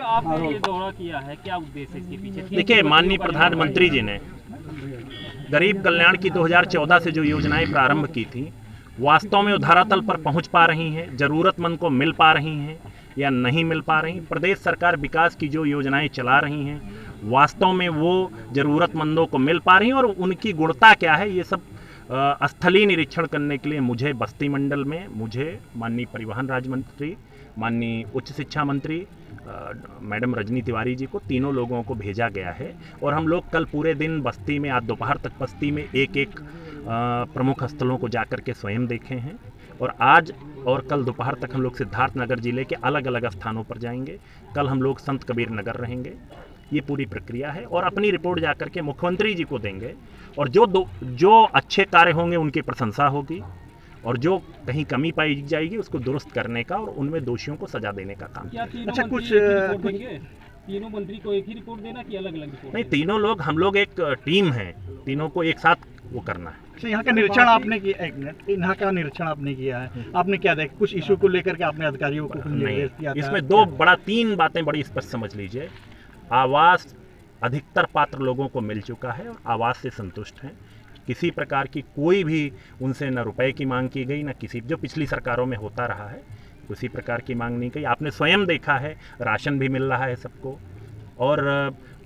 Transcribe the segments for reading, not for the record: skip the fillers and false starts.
आपने ये दौरा किया है, क्या उद्देश्य इसके पीछे? देखिए, माननीय प्रधानमंत्री जी ने गरीब कल्याण की 2014 से जो योजनाएं प्रारंभ की थी, वास्तव में वो धरातल पर पहुंच पा रही हैं, ज़रूरतमंद को मिल पा रही हैं या नहीं मिल पा रही। प्रदेश सरकार विकास की जो योजनाएं चला रही हैं, वास्तव में वो ज़रूरतमंदों को मिल पा रही हैं और उनकी गुणता क्या है, ये सब स्थलीय निरीक्षण करने के लिए मुझे बस्ती मंडल में, मुझे माननीय परिवहन राज्य मंत्री, माननीय उच्च शिक्षा मंत्री मैडम रजनी तिवारी जी को, तीनों लोगों को भेजा गया है। और हम लोग कल पूरे दिन बस्ती में, आज दोपहर तक बस्ती में एक एक प्रमुख स्थलों को जाकर के स्वयं देखे हैं। और आज और कल दोपहर तक हम लोग सिद्धार्थ नगर जिले के अलग अलग स्थानों पर जाएंगे। कल हम लोग संत कबीर नगर रहेंगे। ये पूरी प्रक्रिया है और अपनी रिपोर्ट जाकर के मुख्यमंत्री जी को देंगे और जो अच्छे कार्य होंगे उनकी प्रशंसा होगी और जो कहीं कमी पाई जाएगी उसको दुरुस्त करने का और उनमें दोषियों को सजा देने का काम। अच्छा, कुछ तीनों मंत्री को एक ही रिपोर्ट देना कि अलग अलग रिपोर्ट? नहीं, तीनों लोग, हम लोग एक टीम है, तीनों को एक साथ वो करना है। अच्छा, यहाँ का निरीक्षण आपने किया, एक मिनट, यहाँ का निरीक्षण आपने किया है, आपने क्या देखा? कुछ इशू को लेकर के आपने अधिकारियों को निर्देश दिया था? इसमें तीन बातें बड़ी स्पष्ट समझ लीजिए। आवास अधिकतर पात्र लोगों को मिल चुका है और आवास से संतुष्ट हैं। किसी प्रकार की कोई भी उनसे न रुपए की मांग की गई, न किसी, जो पिछली सरकारों में होता रहा है, किसी प्रकार की मांग नहीं की। आपने स्वयं देखा है, राशन भी मिल रहा है सबको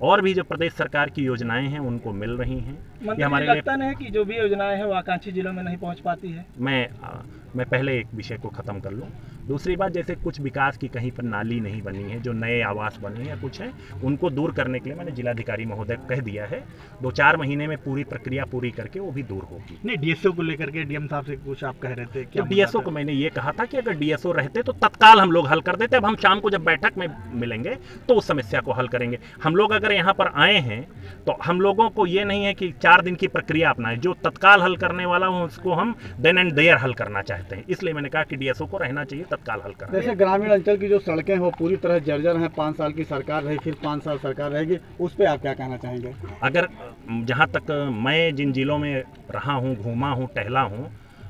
और भी जो प्रदेश सरकार की योजनाएं हैं उनको मिल रही हैं। ये हमारे लगता नहीं है कि जो भी योजनाएं हैं वो आकांक्षी जिलों में नहीं पहुंच पाती है। मैं पहले एक विषय को ख़त्म कर लूँ। दूसरी बात, जैसे कुछ विकास की कहीं पर नाली नहीं बनी है, जो नए आवास बने हैं या कुछ है, उनको दूर करने के लिए मैंने जिलाधिकारी महोदय को कह दिया है। 2-4 महीने में पूरी प्रक्रिया पूरी करके वो भी दूर होगी। नहीं, डीएसओ को लेकर के डीएम साहब से कुछ आप कह रहे थे क्या? डीएसओ को मैंने ये कहा था कि अगर डीएसओ रहते तो तत्काल हम लोग हल कर देते। अब हम शाम को जब बैठक में मिलेंगे तो उस समस्या को हल करेंगे। हम लोग अगर यहाँ पर आए हैं तो हम लोगों को ये नहीं है कि 4 दिन की प्रक्रिया अपनाएं। जो तत्काल हल करने वाला हो उसको हम देन एंड देयर हल करना चाहते हैं। इसलिए मैंने कहा कि डीएसओ को रहना चाहिए, तत्काल हल करना। जैसे ग्रामीण अंचल की जो सड़कें हैं वो पूरी तरह जर्जर हैं, 5 साल की सरकार रही, फिर 5 साल सरकार रहेगी, उस पर आप क्या कहना चाहेंगे? अगर जहाँ तक मैं जिन जिलों में रहा हूँ, घूमा हूँ, टहला हूँ,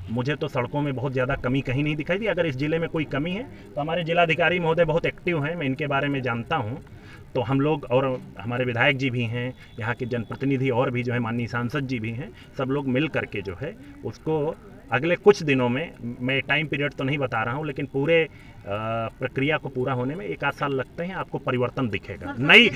मुझे तो सड़कों में बहुत ज़्यादा कमी कहीं नहीं दिखाई दी। अगर इस ज़िले में कोई कमी है तो हमारे जिलाधिकारी महोदय बहुत एक्टिव हैं, मैं इनके बारे में जानता हूँ। तो हम लोग और हमारे विधायक जी भी हैं, यहाँ के जनप्रतिनिधि और भी जो है, माननीय सांसद जी भी हैं, सब लोग मिल करके जो है उसको अगले कुछ दिनों में, मैं टाइम पीरियड तो नहीं बता रहा हूँ, लेकिन पूरे प्रक्रिया को पूरा होने में 1 आध साल लगते हैं, आपको परिवर्तन दिखेगा। नई